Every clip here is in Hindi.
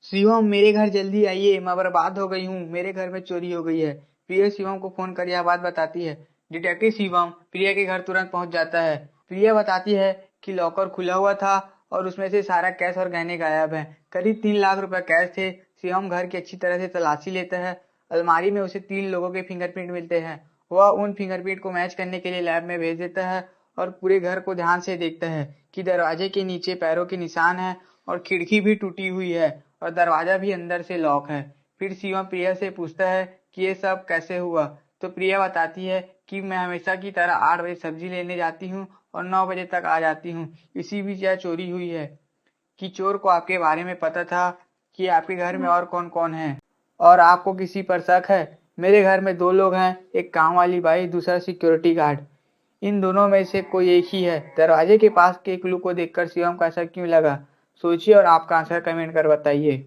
शिवम, मेरे घर जल्दी आइए, मैं बर्बाद हो गई हूँ, मेरे घर में चोरी हो गई है। प्रिया शिवम को फोन कर यह बात बताती है। डिटेक्टिव शिवम प्रिया के घर तुरंत पहुंच जाता है। प्रिया बताती है कि लॉकर खुला हुआ था और उसमें से सारा कैश और गहने गायब है। करीब 3 लाख रुपए कैश थे। शिवम घर की अच्छी तरह से तलाशी लेता है। अलमारी में उसे 3 लोगों के फिंगरप्रिंट मिलते हैं। वह उन फिंगरप्रिंट को मैच करने के लिए लैब में भेज देता है और पूरे घर को ध्यान से देखता है कि दरवाजे के नीचे पैरों के निशान है और खिड़की भी टूटी हुई है और दरवाजा भी अंदर से लॉक है। फिर शिवम प्रिया से पूछता है कि ये सब कैसे हुआ। तो प्रिया बताती है कि मैं हमेशा की तरह 8 बजे सब्जी लेने जाती हूँ और 9 बजे तक आ जाती हूँ। इसी बीच यह चोरी हुई है। कि चोर को आपके बारे में पता था कि आपके घर में और कौन कौन है और आपको किसी पर शक है। मेरे घर में 2 लोग हैं, एक काम वाली बाई, दूसरा सिक्योरिटी गार्ड। इन दोनों में से कोई एक ही है। दरवाजे के पास के क्लू को देखकर शिवम को ऐसा क्यों लगा? सोचिए और आपका आंसर कमेंट कर बताइए।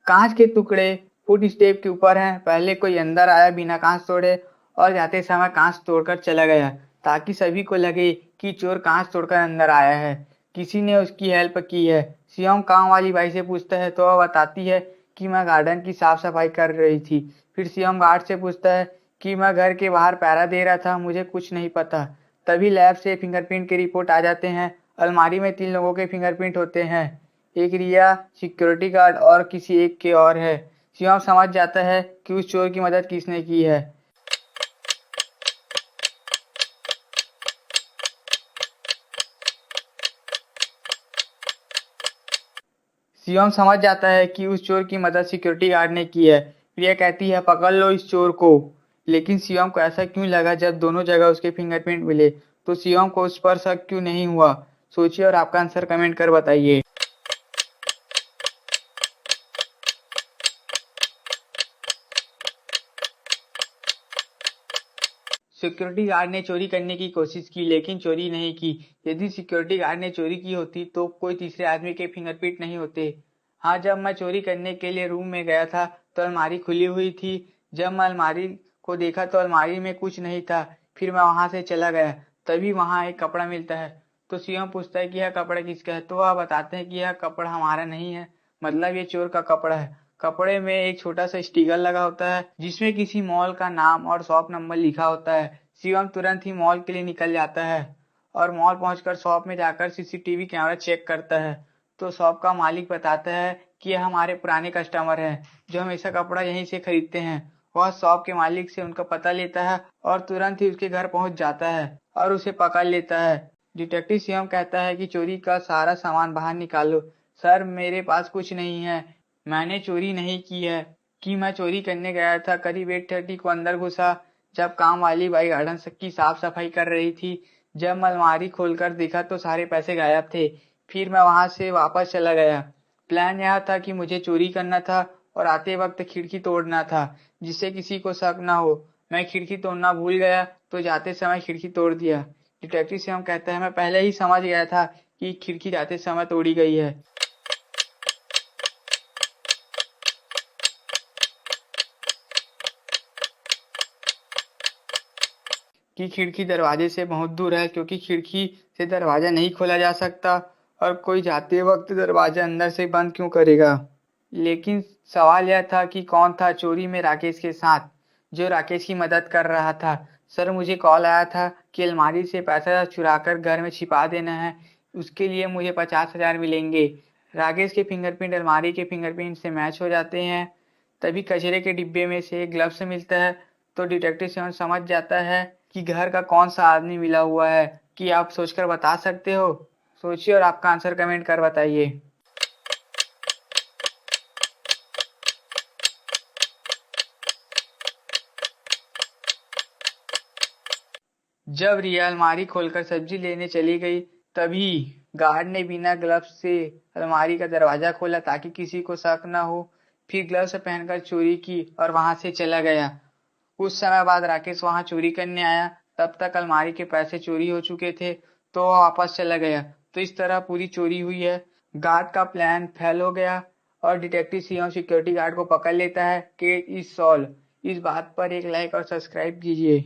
कांच के टुकड़े फुट स्टेप के ऊपर हैं। पहले कोई अंदर आया बिना कांच तोड़े और जाते समय कांच तोड़कर चला गया, ताकि सभी को लगे कि चोर कांच तोड़कर अंदर आया है। किसी ने उसकी हेल्प की है। शिवम काम वाली बाई से पूछता है तो वह बताती है कि मैं गार्डन की साफ सफाई कर रही थी। फिर शिवम गार्ड से पूछता है कि मैं घर के बाहर पहरा दे रहा था, मुझे कुछ नहीं पता। तभी लैब से फिंगरप्रिंट की रिपोर्ट आ जाते हैं। अलमारी में 3 लोगों के फिंगरप्रिंट होते हैं, एक रिया, सिक्योरिटी गार्ड और किसी एक के और है। शिवम समझ जाता है कि उस चोर की मदद किसने की है। शिवम समझ जाता है कि उस चोर की मदद सिक्योरिटी गार्ड ने की है। प्रिया कहती है पकड़ लो इस चोर को। लेकिन शिवम को ऐसा क्यों लगा जब दोनों जगह उसके फिंगरप्रिंट मिले? तो शिवम को उस पर शक क्यों नहीं हुआ? सोचिए और आपका आंसर कमेंट कर बताइए। सिक्योरिटी गार्ड ने चोरी करने की कोशिश की लेकिन चोरी नहीं की। यदि सिक्योरिटी गार्ड ने चोरी की होती तो कोई तीसरे आदमी के फिंगरप्रिंट नहीं होते। हाँ, जब मैं चोरी करने के लिए रूम में गया था तो अलमारी खुली हुई थी। जब मैं अलमारी को देखा तो अलमारी में कुछ नहीं था। फिर मैं वहां से चला गया, तभी वहां एक कपड़ा मिलता है। तो शिवम पूछता है कि यह कपड़ा किसका है? तो वह बताते हैं कि यह कपड़ा हमारा नहीं है, मतलब ये चोर का कपड़ा है। कपड़े में एक छोटा सा स्टिकर लगा होता है जिसमें किसी मॉल का नाम और शॉप नंबर लिखा होता है। शिवम तुरंत ही मॉल के लिए निकल जाता है और मॉल पहुंचकर शॉप में जाकर सीसीटीवी कैमरा चेक करता है। तो शॉप का मालिक बताता है कि यह हमारे पुराने कस्टमर हैं जो हमेशा कपड़ा यहीं से खरीदते हैं। वह शॉप के मालिक से उनका पता लेता है और तुरंत ही उसके घर पहुंच जाता है और उसे पकड़ लेता है। डिटेक्टिव शिवम कहता है कि चोरी का सारा सामान बाहर निकालो। सर, मेरे पास कुछ नहीं है, मैंने चोरी नहीं की है। कि मैं चोरी करने गया था, करीब 8:30 को अंदर घुसा जब काम वाली बाई गार्डन की साफ सफाई कर रही थी। जब मैं अलमारी खोलकर देखा तो सारे पैसे गायब थे। फिर मैं वहां से वापस चला गया। प्लान यह था कि मुझे चोरी करना था और आते वक्त खिड़की तोड़ना था, जिससे किसी को शक न हो। मैं खिड़की तोड़ना भूल गया तो जाते समय खिड़की तोड़ दिया। डिटेक्टिव श्याम कहता है मैं पहले ही समझ गया था कि खिड़की जाते समय तोड़ी गई है। कि खिड़की दरवाजे से बहुत दूर है, क्योंकि खिड़की से दरवाजा नहीं खोला जा सकता और कोई जाते वक्त दरवाजा अंदर से बंद क्यों करेगा। लेकिन सवाल यह था कि कौन था चोरी में राकेश के साथ, जो राकेश की मदद कर रहा था। सर, मुझे कॉल आया था कि अलमारी से पैसा चुराकर घर में छिपा देना है, उसके लिए मुझे 50,000 मिलेंगे। राकेश के फिंगरप्रिंट अलमारी के फिंगरप्रिंट से मैच हो जाते हैं। तभी कचरे के डिब्बे में से एक ग्लव्स मिलता है। तो डिटेक्टिव सेवन समझ जाता है कि घर का कौन सा आदमी मिला हुआ है। कि आप सोचकर बता सकते हो? सोचिए और आपका आंसर कमेंट कर बताइए। जब रिया अलमारी खोलकर सब्जी लेने चली गई, तभी गार्ड ने बिना ग्लव्स से अलमारी का दरवाजा खोला ताकि किसी को शक न हो। फिर ग्लव्स पहनकर चोरी की और वहां से चला गया। कुछ समय बाद राकेश वहां चोरी करने आया। तब तक अलमारी के पैसे चोरी हो चुके थे, तो वह वापस चला गया। तो इस तरह पूरी चोरी हुई है। गार्ड का प्लान फेल हो गया और डिटेक्टिव सीएम सिक्योरिटी गार्ड को पकड़ लेता है। Case is solve. इस बात पर एक लाइक और सब्सक्राइब कीजिए।